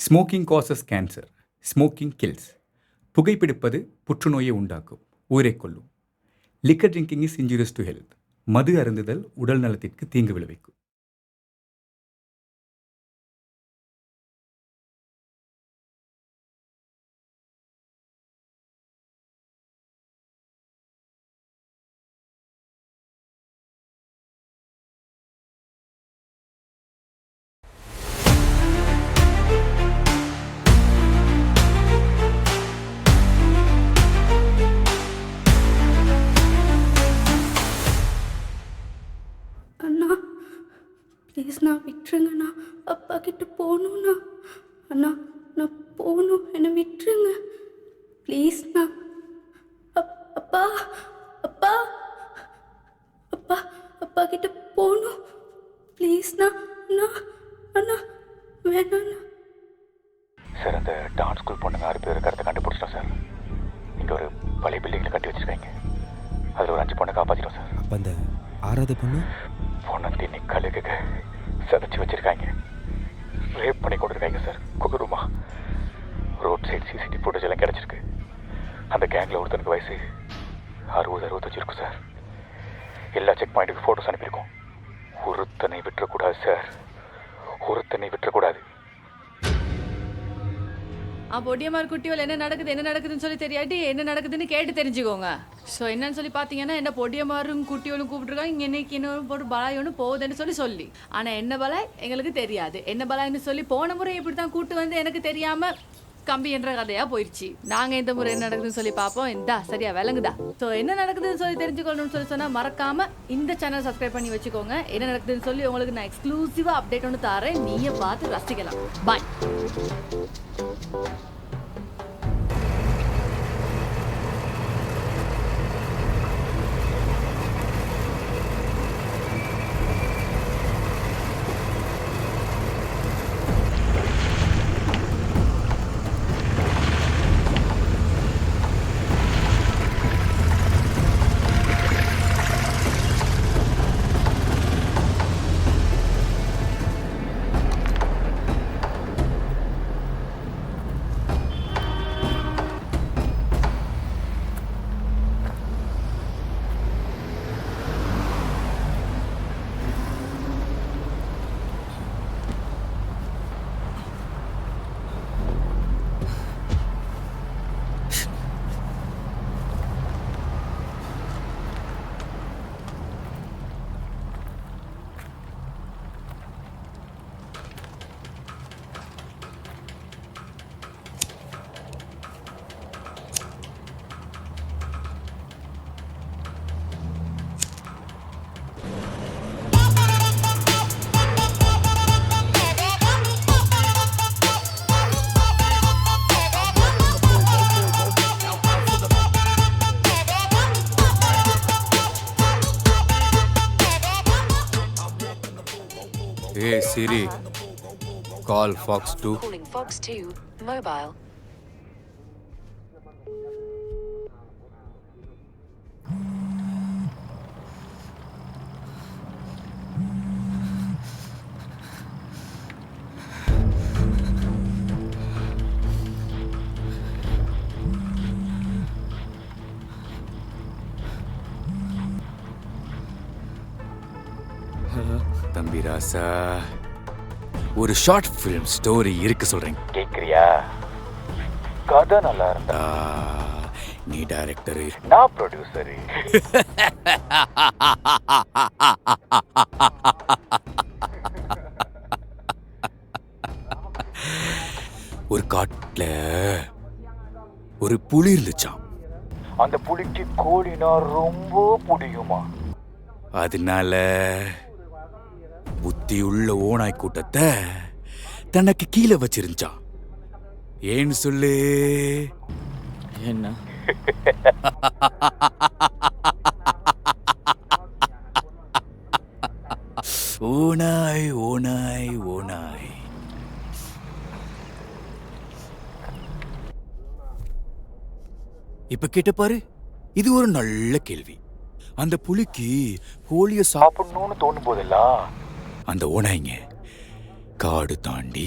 Smoking causes cancer, smoking kills. புகைப்பிடிப்பது புற்றுநோயை உண்டாக்கும், உயிரை கொல்லும். Liquor drinking is injurious to health. மது அருந்துதல் உடல் நலத்திற்கு தீங்கு விளைவிக்கும். அண்ணா ப்ளீஸ்ண்ணா விட்டுருங்கண்ணா, அப்பா கிட்ட போகணுண்ணா. அண்ணா நான் போகணும், என்னை விட்டுருங்க ப்ளீஸ்ண்ணா. அப்பா அப்பா அப்பா அப்பா கிட்ட போகணும் ப்ளீஸ்ண்ணா. அண்ணா அண்ணா வேணாண்ணா. சார், அந்த டான்ஸ் ஸ்கூல் பொண்ணுங்க 6 பேர் இருக்கிறத கண்டுபிடிச்சிட்டோம் சார். இங்கே ஒரு பழைய பில்டிங்கில் கட்டி வச்சுருக்காங்க. அதில் ஒரு 5 பொண்ணை காப்பாற்றிட்டோம் சார். அப்போ அந்த 6வது பொண்ணு பொண்ணை தின்னி கழுகுக்கு சதைச்சி வச்சுருக்காங்க. ரேப் பண்ணி கொண்டிருக்காங்க சார், கொடூரமா. ரோட் சைடு சிசிடிவி ஃபுட்டேஜ் எல்லாம் கிடச்சிருக்கு. அந்த கேங்கில் ஒருத்தனுக்கு வயசு 60-65 இருக்கும் சார். எல்லா செக் பாயிண்ட்டுக்கு ஃபோட்டோஸ் அனுப்பியிருக்கோம். ஒருத்தனை விட்டுறக்கூடாது சார், ஒருத்தனை விட்டுறக்கூடாது. பொடியமார் குட்டியோல் என்ன நடக்குதுன்னு சொல்லி தெரியாட்டி என்ன நடக்குதுன்னு கேட்டு தெரிஞ்சுக்கோங்க. ஸோ என்னன்னு சொல்லி பார்த்தீங்கன்னா, என்ன பொடியமாரும் குட்டியோலும் கூப்பிட்டுருக்காங்க. இன்னைக்கு இன்னொரு போட்டு பலாய் ஒன்று போகுதுன்னு சொல்லி ஆனால் என்ன பலாய் எங்களுக்கு தெரியாது. என்ன பலாய்னு சொல்லி போன முறை இப்படி தான் கூட்டு வந்து எனக்கு தெரியாமல் கம்பி என்ற கதையாக போயிடுச்சு. நாங்கள் இந்த முறை என்ன நடக்குதுன்னு சொல்லி பார்ப்போம். இந்தா சரியா விளங்குதா? ஸோ என்ன நடக்குதுன்னு சொல்லி தெரிஞ்சுக்கணும்னு சொல்லி சொன்னால் மறக்காமல் இந்த சேனல் சப்ஸ்கிரைப் பண்ணி வச்சுக்கோங்க. என்ன நடக்குதுன்னு சொல்லி உங்களுக்கு நான் எக்ஸ்க்ளூசிவாக அப்டேட் ஒன்று தரேன். நீங்கள் பார்த்து ரசிக்கலாம். பாய். Hey Siri, call Fox 2. Calling Fox 2 mobile. தம்பி ராசா, ஒரு ஷார்ட் ஃபிலிம் ஸ்டோரி இருக்கு சொல்றேன், கேட்குறியா? கதை நல்லா இருந்தா நீ டைரக்டரு, நான் ப்ரொடியூசரு. ஒரு காட்டுல ஒரு புலி இருந்துச்சாம். அந்த புலிக்கு கோழினா ரொம்ப பிடிக்குமா. அதனால புத்தியுள்ள ஓநாய் கூட்டத்தை தனக்கு கீழே வச்சிருந்தான். ஏன்னு சொல்லு. என்ன? ஓநாய் ஓநாய் ஓநாய். இப்ப கேட்ட பாரு, இது ஒரு நல்ல கேள்வி. அந்த புலிக்கு கோழிய சாப்பிடணும்னு தோணும் போதெல்லாம் அந்த ஓநாய்ங்க காடு தாண்டி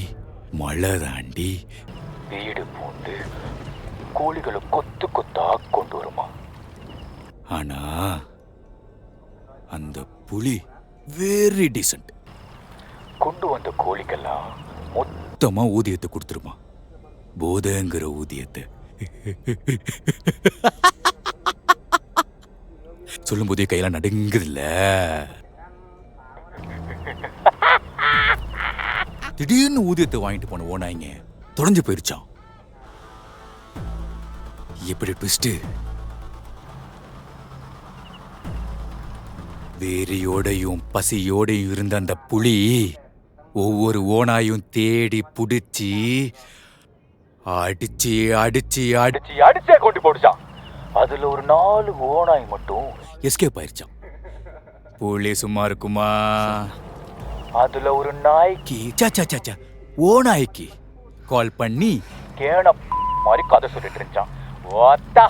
மழை தாண்டி வீடு பூந்து கோழிகளை கொத்து கொத்தா கொண்டு வருமா. ஆனா அந்த புலி வெரி டீசன்ட். கொண்டு வந்த கோழிக்கெல்லாம் மொத்தமா ஊதியத்தை கொடுத்துருமா. போதைங்கிற ஊதியத்தை. சொல்லும் போதே கையெல்லாம் நடுங்குதுல்ல. திடீர்னு ஊதியத்தை வாங்கிட்டு போன ஓனாய்ங்க தொலைஞ்சு போயிருச்சான். எப்படி ட்விஸ்ட். வேரியோடையும் பசியோடையும் இருந்த அந்த புலி ஒவ்வொரு ஓனாயும் தேடி புடிச்சு அடிச்சு அடிச்சு அடிச்சு அடிச்சே கொண்டு போடுச்சான். அதுல ஒரு 4 ஓனாய் மட்டும் எஸ்கேப் ஆயிருச்சான். புலி சும்மா இருக்குமா? அதுல ஒரு நாய்க்கு சாச்சா ஓனாய்க்கு கால் பண்ணி கேன மாதிரி கதை சொல்லிட்டு இருந்துச்சான். ஓத்தா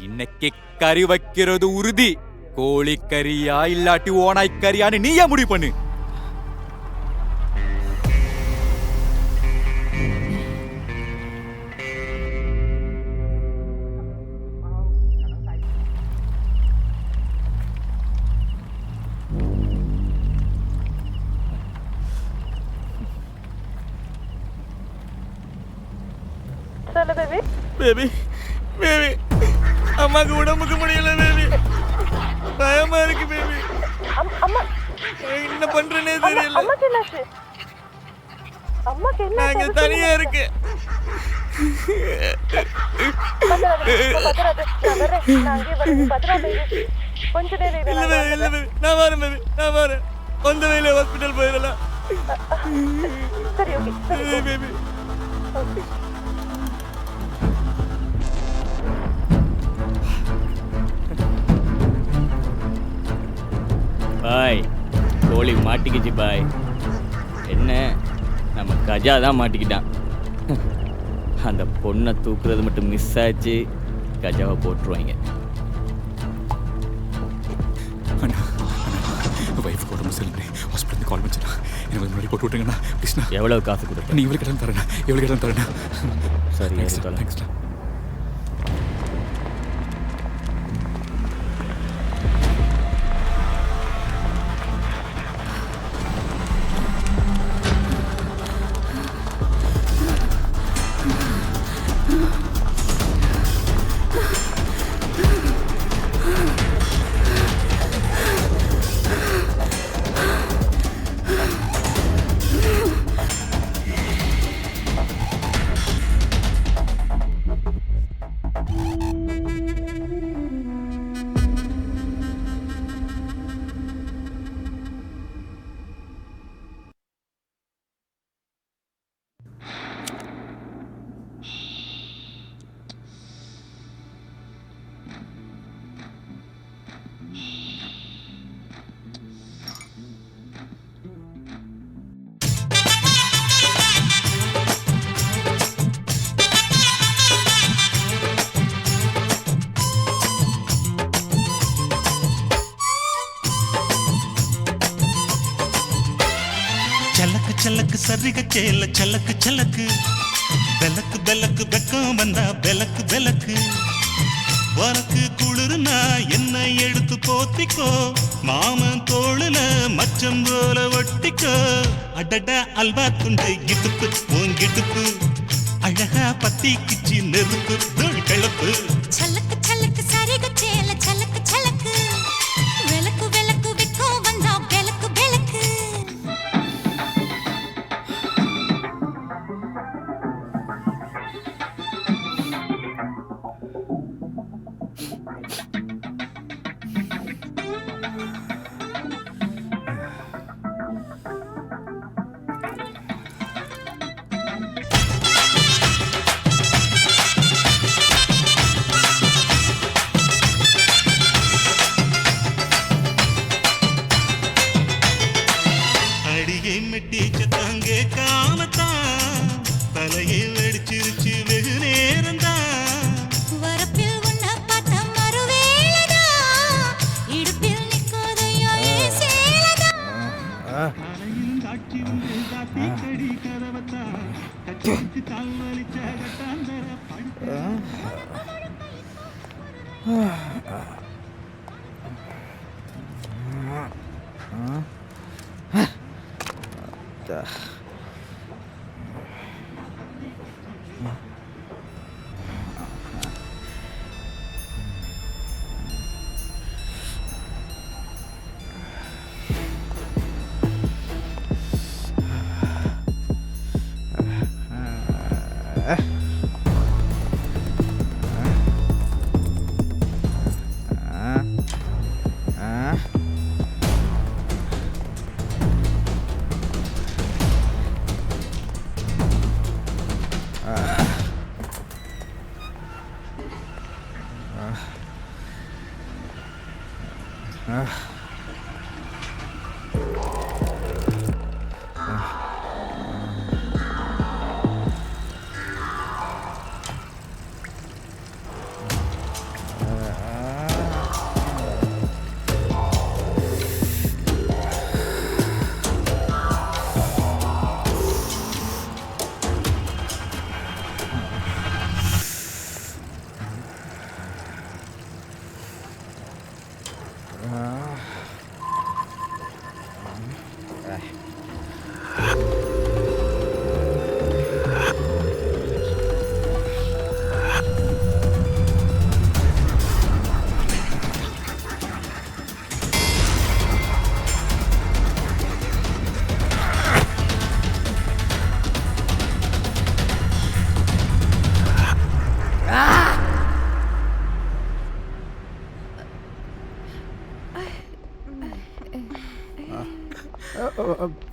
இன்னைக்கு கறி வைக்கிறது உறுதி. கோழிக்கறியா இல்லாட்டி ஓனாய் கறியான்னு நீயே முடிவு பண்ணு. பேபி பேபி அம்மாக்கு உடம்புக்கு முடியல பேபி. பயமா இருக்கு பேபி. என்ன பண்றேனே தெரியல. நாங்க தனியா இருக்கு. இல்ல பேபி நான் வரேன் பேபி நான் வரேன். வந்த வேலை ஹாஸ்பிட்டல் போயிடலாம். பேபி பாய் கோழி மாட்டிக்கிச்சு பாய். என்ன நம்ம கஜா தான் மாட்டிக்கிட்டான். அந்த பொண்ணை தூக்குறது மட்டும் மிஸ் ஆச்சு. கஜாவை போட்டுருவாங்க. வைஃப் உடம்பு சரியில்லை. ஹாஸ்பிட்டல் கால் பண்ணிச்சுண்ணா. எனக்கு முன்னாடி போட்டு விட்டுருங்கண்ணா ப்ளீஸ்ண்ணா. எவ்வளோ காசு கொடுப்பேன்? நீ இவ்வளோ கிட்ட தரேண்ணா. எவ்வளோ கிட்ட தரேண்ணா. சரி தேங்க்ஸ்ண்ணா. చలక్ చలక్ సరిగ చేల చలక్ చలక్ బెలక్ బెలక్ வெக்கம் வந்தா பெலக்கு பெலக்கு உனக்கு குளிர்னா என்ன எடுத்து போத்திக்கோ மாமன் தோளுல மச்சம் போல ஒட்டிக்கோ அடடா அல்வா துண்டு இடுப்பு உங்கிடுப்பு அழகா பத்தி கிச்சி நெருப்பு தோள் கிளப்பு சலக்கு சலக்கு சரிக சேல சலக்கு சலக்கு வெலக்கு வெலக்கு வெக்கம் வந்தா பெலக்கு பெலக்கு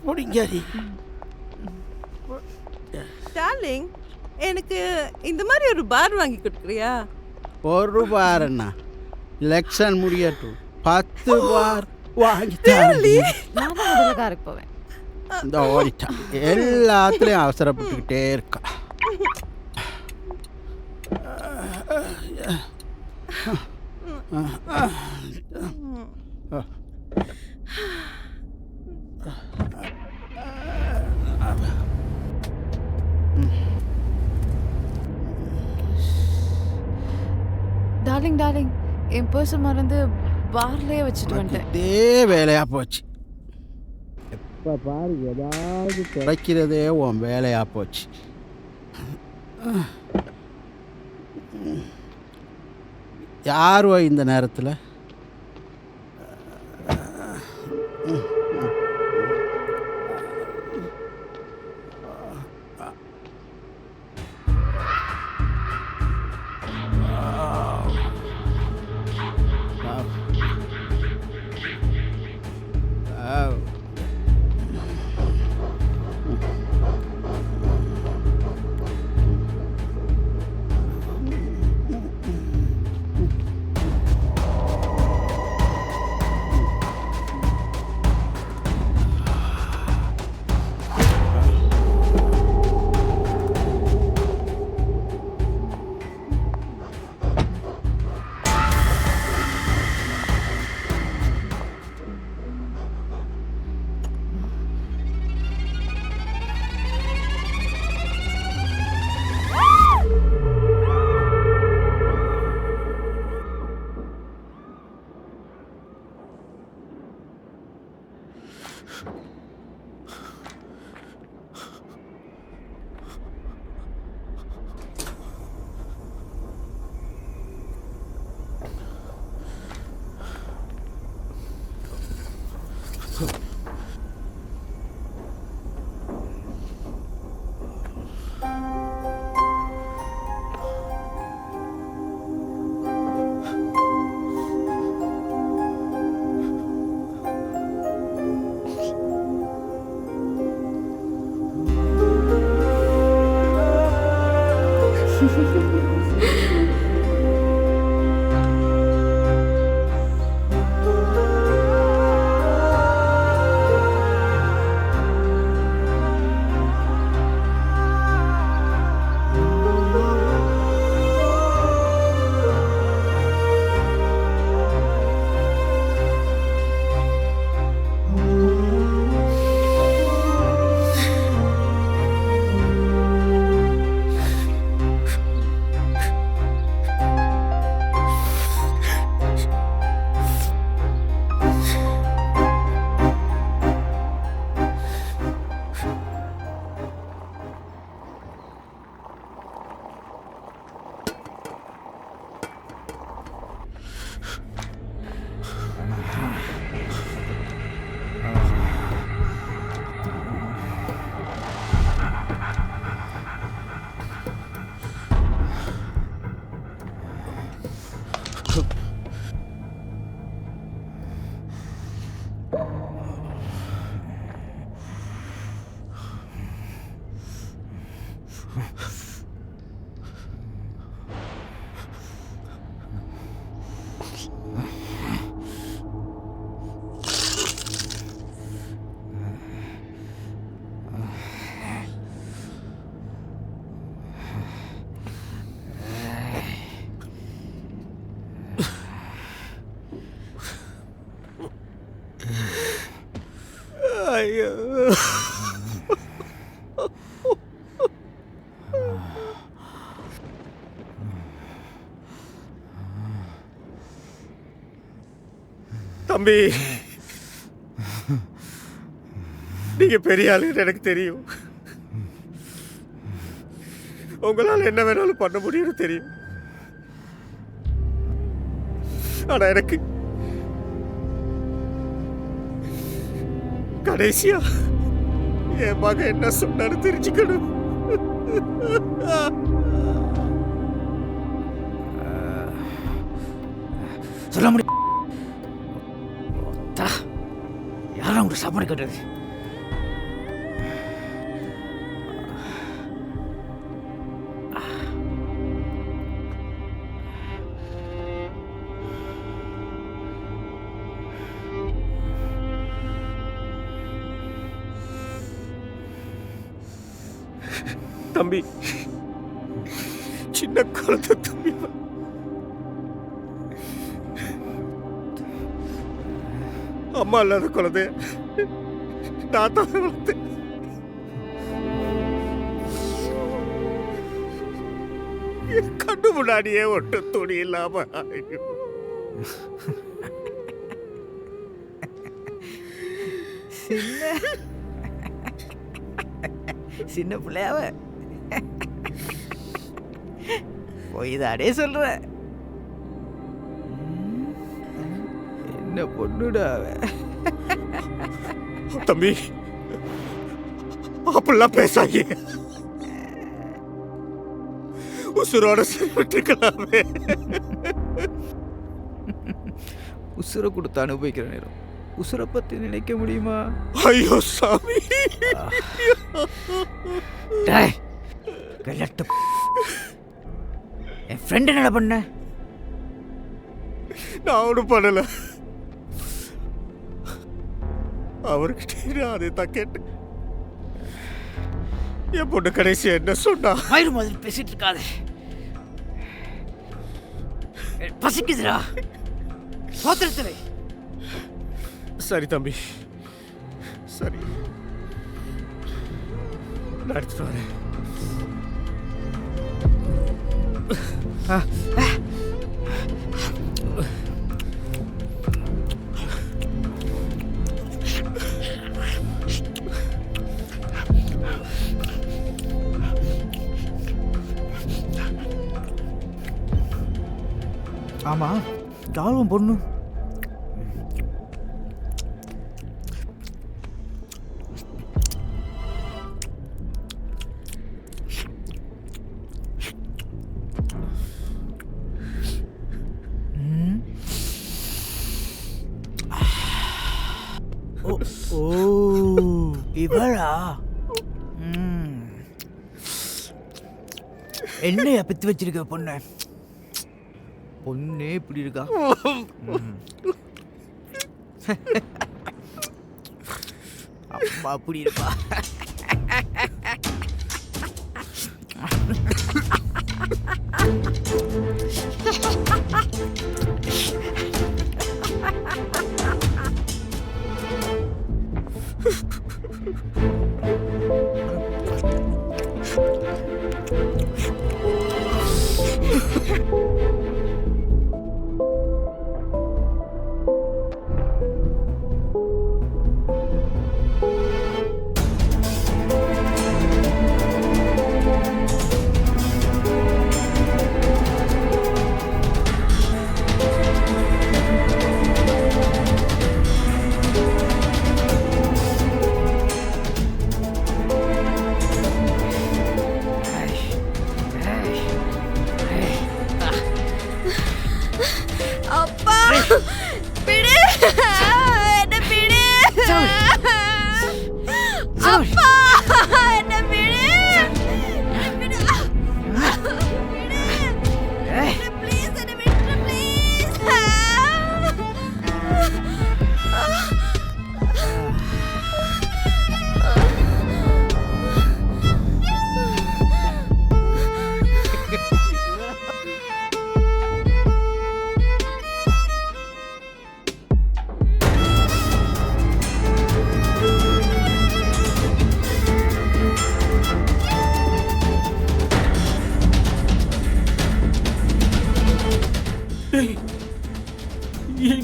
பிடிக்காது. டார்லிங், எனக்கு இந்த மாதிரி ஒரு பார் வாங்கி கொடுக்குறியா? ஒரு பார் என்ன, எலெக்ஷன் முடியட்டும் 10 பார் வாங்கி தரேன். நான் தான் முதல்ல காருக்கு போவேன். இந்த ஓடிட்டான், எல்லாத்துலேயும் அவசரப்பட்டுக்கிட்டே இருக்கா. டார்லிங் டார்லிங், என் பர்ஸை மறந்து பார்லேயே வச்சுட்டு வந்துட்டேன். இதே வேலையாக போச்சு. எப்போ பாரு ஏதாவது கிடைக்கிறதே உன் வேலையாக போச்சு. யாரோ இந்த நேரத்தில் ஐயோ தம்பி, நீங்க பெரிய ஆளுன்னு எனக்கு தெரியும். உங்களால் என்ன வேணாலும் பண்ண முடியும்னு தெரியும். ஆனா எனக்கு கடைசியா என் மகன் என்ன சொன்னாரு தெரிஞ்சுக்கணும். சொல்ல முடியும். யாரும் உங்களுக்கு சாப்பாடு கட்டுறது? தம்பி, சின்ன குழந்தை தம்பி, அம்மா இல்லாத குழந்தை நான் தான் வளர்த்தேன். என் கண்ணு முன்னாடியே ஒட்டு துணி இல்லாம சின்ன பிள்ளையாவ போய் தானே சொல்ற. என்ன பொண்ணுடா தம்பி, அப்படிலாம் பேசாங்க. உசுரோட விட்டுக்கலாமே. உசுரை கொடுத்து அனுபவிக்கிற நேரம் உசுரை பத்தி நினைக்க முடியுமா? ஐயோ சாமி, என் ஃப்ரெண்ட் என்ன பண்ண? நான் ஒன்றும் பண்ணல. அவர்கிட்ட அதை தான் கேட்டேன். என் பொண்ணு கடைசி என்ன சொன்னா? மயிறு மாதிரி பேசிட்டு இருக்காத, பசிக்குதுடா. சோத்திரத்திலே. சரி தம்பி, சரி, நான் எடுத்துட்டு வரேன். ஆமா, யாரும் பொண்ணு இவளா? என்னையா பித்து வச்சிருக்க பொண்ணு? பொண்ணே இப்படி இருக்கா? அம்மா அப்படி இருப்பா. அப்பா, பிடி என்ன, பிடி.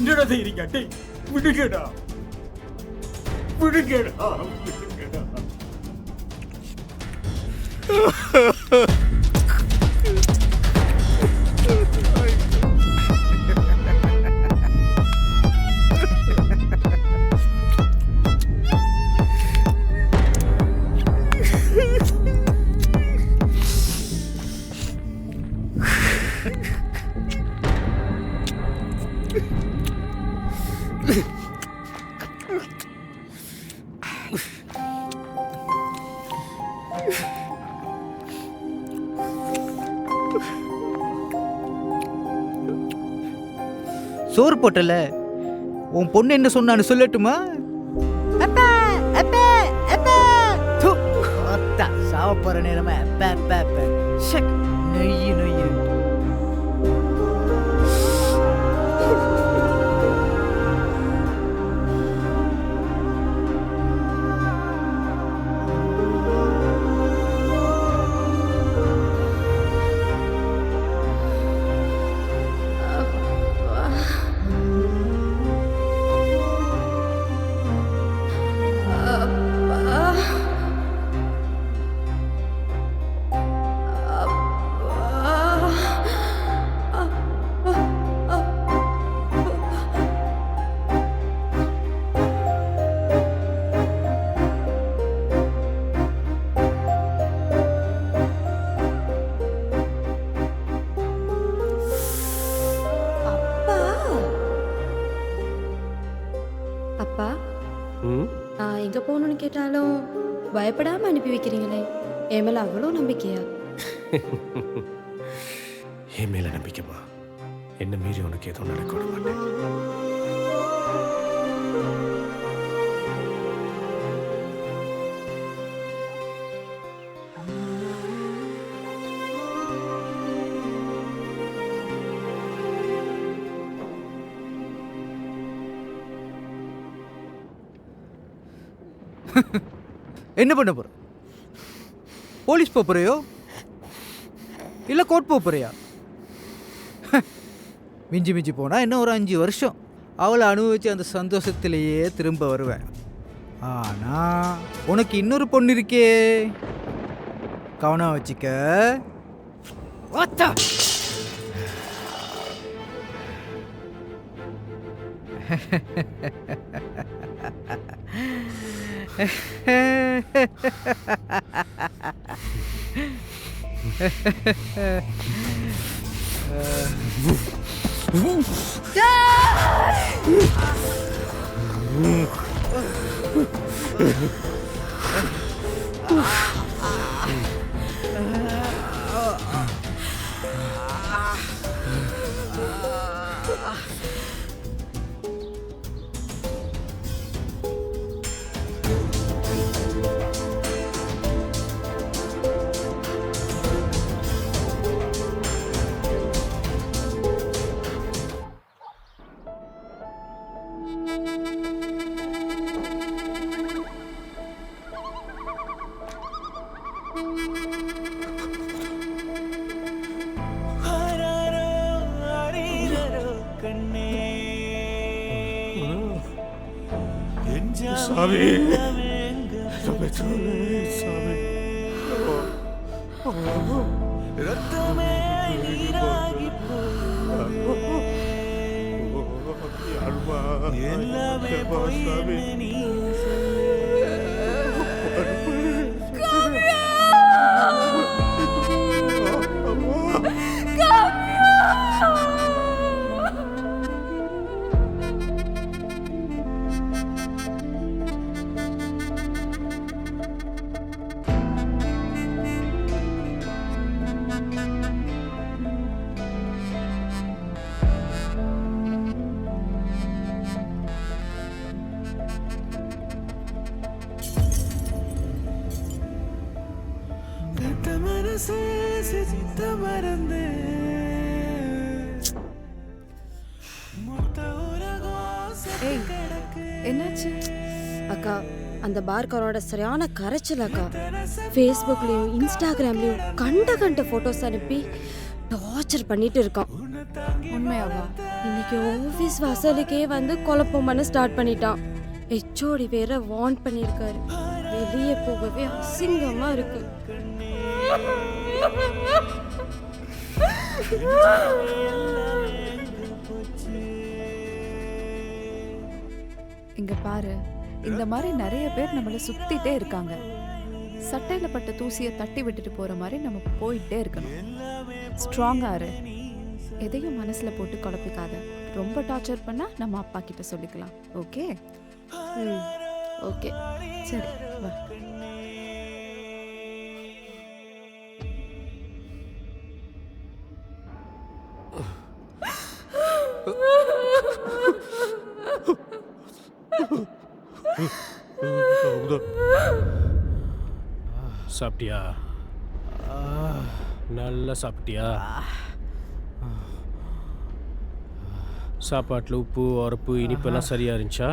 என்னடா செய்றீங்க? டேய் விடுங்கடா, விடுங்கடா, விடுங்கடா. சோறு போட்டல, உன் பொண்ணு என்ன சொன்னான்னு சொல்லட்டுமா? அப்பா அப்பா அப்பா தூ அத்தா சாவ போற நேரமா அப்பா அப்பா அப்பா ஷக் நொய்யு நொய்யு. அப்பா, நான் எங்கே போகணுன்னு கேட்டாலும் பயப்படாமல் அனுப்பி வைக்கிறீங்களே, என் மேலே அவ்வளோ நம்பிக்கையா? என் மேல நம்பிக்கைமா, என்ன மீறி உனக்கு எதுவும் நடக்க விட மாட்டேன். என்ன பண்ண போற? போலீஸ் போறியோ இல்ல கோர்ட் போறியா? மிஞ்சி மிஞ்சி போனா இன்னும் ஒரு 5 வருஷம் அவளை அனுபவிச்சு அந்த சந்தோஷத்திலேயே திரும்ப வருவேன். ஆனா உனக்கு இன்னொரு பொண்ணு இருக்கே, கவனம் வச்சுக்க. சாமி, சாமி, ரத்தமே நீராகி எல்லாமே போய் நீ என்னாச்சு அக்கா? அந்த பார்காரோட சரியான கரைச்சல் அக்கா. ஃபேஸ்புக்லேயும் இன்ஸ்டாகிராம்லேயும் கண்ட ஃபோட்டோஸ் அனுப்பி டார்ச்சர் பண்ணிட்டு இருக்கான். உண்மையாவா? இன்னைக்கு ஆஃபீஸ் வாசலுக்கே வந்து குழப்பம் பண்ண ஸ்டார்ட் பண்ணிட்டான். ஹெச்ஓடி வேற வார்ன் பண்ணியிருக்காரு. வெளியே போகவே அசிங்கமா இருக்கு. இங்க பாரு, இந்த மாதிரி நிறைய பேர் நம்மள சுத்திட்டே இருக்காங்க. சட்டையில பட்ட தூசியை தட்டி விட்டுட்டு போற மாதிரி நம்ம போயிட்டே இருக்கணும். ஸ்ட்ராங்கா இரு, எதையும் மனசுல போட்டு குழப்பிக்காத. ரொம்ப டார்ச்சர் பண்ணா நம்ம அப்பா கிட்ட சொல்லிக்கலாம். ஓகே? ஓகே, சரி வா. சாப்பிட்டியா? நல்லா சாப்பிட்டியா? சாப்பாட்டில் உப்பு உரப்பு இனிப்பெல்லாம் சரியா இருந்துச்சா?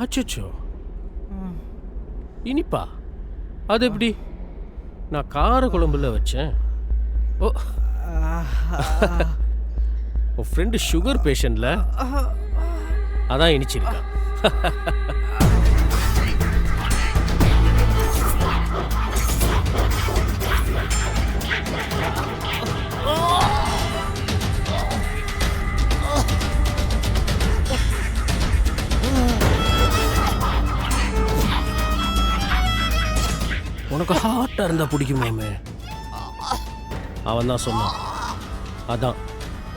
அச்சோ, இனிப்பா? அது எப்படி? நான் கார குழம்புல வச்சேன். ஓ, உன் ஃப்ரெண்டு சுகர் பேஷண்ட்ல, அதான் இனிச்சிருக்கா. உனக்கு ஹார்ட்டா இருந்தா பிடிக்குமாமே. அவன் தான் சொன்னான். அதான்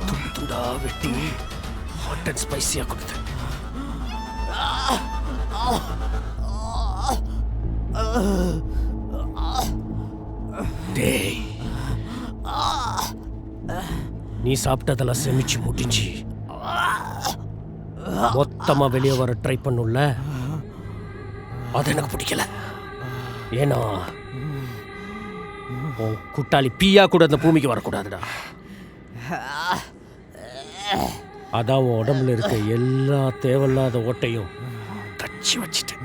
துண்டு துண்டா வெட்டி ஹாட் அண்ட் ஸ்பைசியா கொடுத்தேன். டேய், நீ சாப்பிட்டதெல்லாம் செமிச்சு முடிஞ்சு மொத்தமா வெளியே வர ட்ரை பண்ணுல, அது எனக்கு பிடிக்கல. ஏன்னா உன் குட்டாளி பீயா கூட அந்த பூமிக்கு வரக்கூடாதுடா. அதான் உன் உடம்புல இருக்க எல்லா தேவையில்லாத ஓட்டையும் தச்சு வச்சிட்டேன்.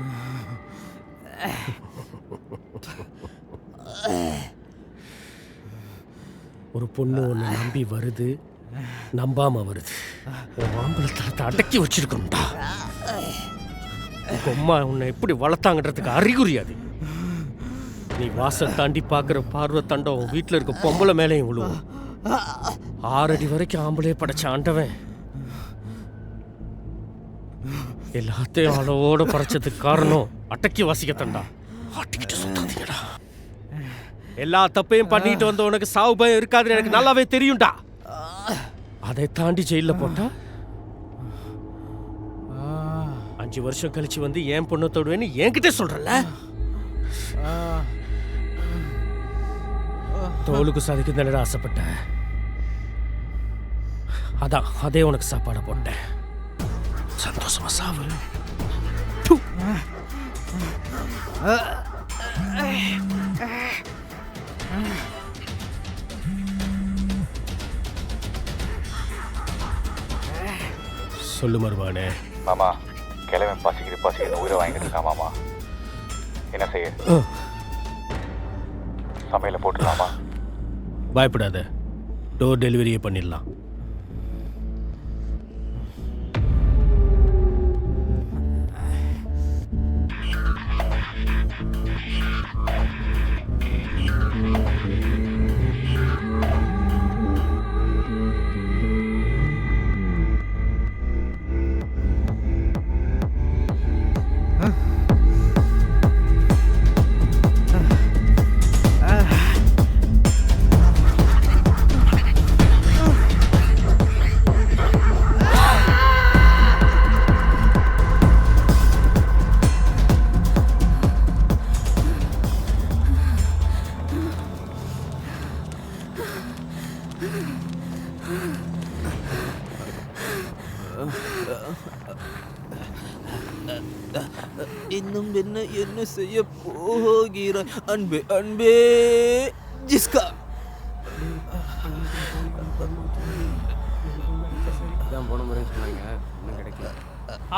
ஒரு பொண்ணு ஒன்று நம்பி வருது, நம்பாம வருது. உன் ஆம்பளத்தை அடக்கி வச்சிருக்கணும்டா. அம்மா உன்னை எப்படி வளர்த்தாங்கன்றதுக்கு அறிகுறியாது. நீ வாசல் தாண்டி பார்க்குற பார்வை தண்டம் வீட்டில் இருக்க பொம்பளை மேலேயும் விழுவும். 6 அடி வரைக்கும் ஆம்பளையே படைச்ச ஆண்டவன் எல்லாத்தையும் அளவோட படைச்சதுக்கு காரணம் அடக்கி வாசிக்கத்தண்டா. ஆட்டிக்கிட்டு சுத்தாதீங்கடா. எல்லா தப்பையும் பண்ணிட்டு வந்த உனக்கு சாவு பயம் இருக்காதுன்னு எனக்கு நல்லாவே தெரியும்டா. அதை தாண்டி ஜெயிலில் போட்டா 5 வருஷம் கழிச்சு வந்து ஏன் பொண்ணை தொடுவேன்னு என்கிட்ட சொல்றல. தோலுக்கு சாதிக்கு தானடா ஆசைப்பட்ட. அதான் அதே உனக்கு சாப்பாடை போட்டேன். சந்தோஷமா சாவு. சொல்லு மருமானே. மாமா, கிழவன் பசிக்குது உயிரை வாங்கிட்டு இருக்கான் மாமா. என்ன செய்ய? சமையல போட்டுடலாமா? பயப்படாத, டோர் டெலிவரியே பண்ணிடலாம். இன்னும் என்ன என்ன செய்ய போகிறாய் அன்பே அன்பே ஜிஸ்கா.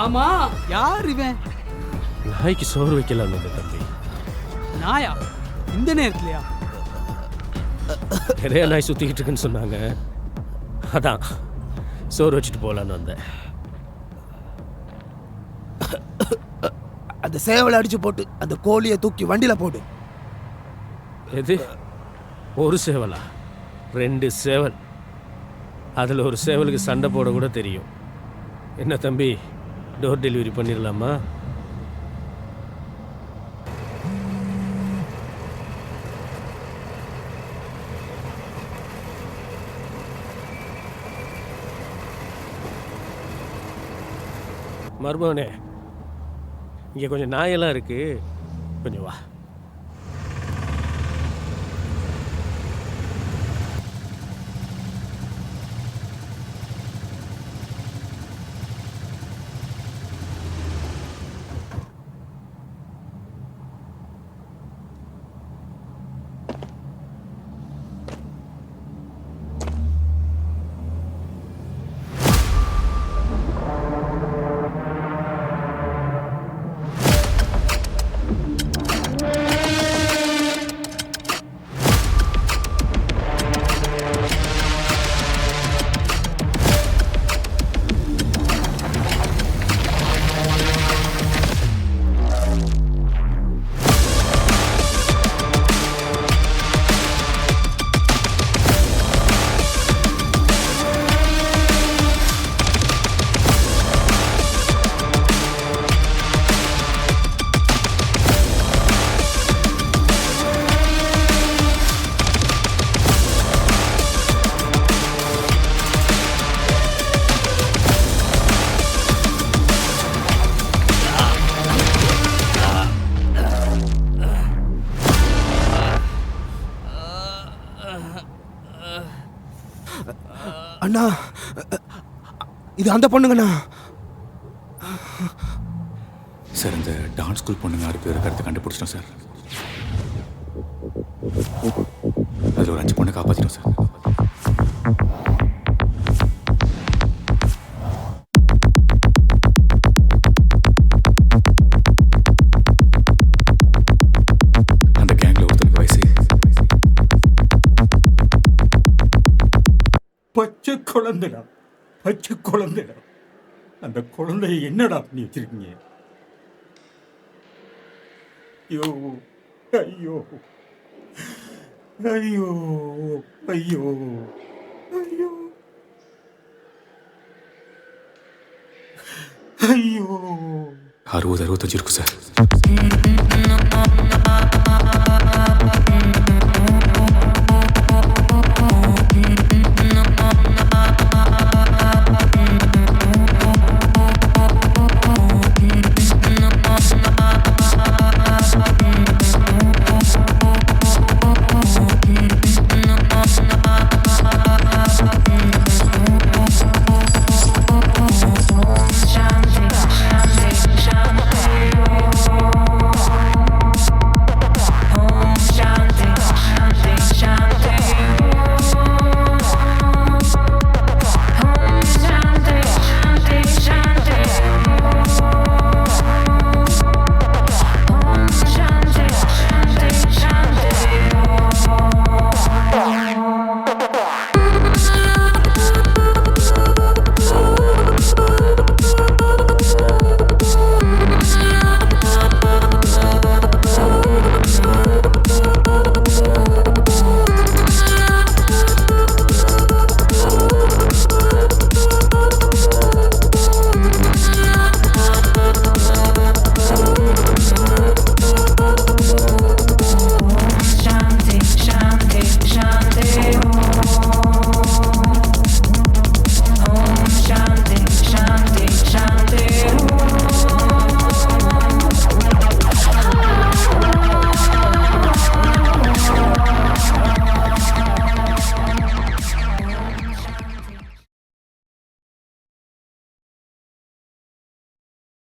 ஆமா, யார் இவன்? நாய்க்கு சோறு வைக்கலாம் தம்பி. நாயா? இந்த நேரத்துலயா? நிறைய நாய் சுத்திக்கிட்டு இருக்குன்னு சொன்னாங்க. அதான் சோறு வச்சுட்டு போகலான்னு வந்தேன். அந்த சேவலை அடிச்சு போட்டு அந்த கோழியை தூக்கி வண்டியில போடு. எது? ஒரு சேவலா? 2 சேவல். அதில் ஒரு சேவலுக்கு சண்டை போட கூட தெரியும். என்ன தம்பி, டோர் டெலிவரி பண்ணிடலாமா? மருமகனே, இங்கே கொஞ்சம் நாயெல்லாம் இருக்கு, கொஞ்சம் வா. அண்ணா, இது அந்த பொண்ணுங்கண்ணா. சார், இந்த டான்ஸ் ஸ்கூல் பொண்ணுங்க 6 பேர் இருக்கிறத கண்டுபிடிச்சிட்டோம் சார். அதில் ஒரு 5 பொண்ணை காப்பாற்றிட்டோம் சார். அந்த கேங்கில் ஒருத்தனுக்கு வயசு பச்சை குழந்தைடா, பச்சை குழந்தைடா. அந்த குழந்தைய என்னடா பண்ணி வச்சிருக்கீங்க? ஐயோ ஐயோ ஐயோ ஐயோ ஐயோ ஐயோ. 60-65 இருக்கும் சார்.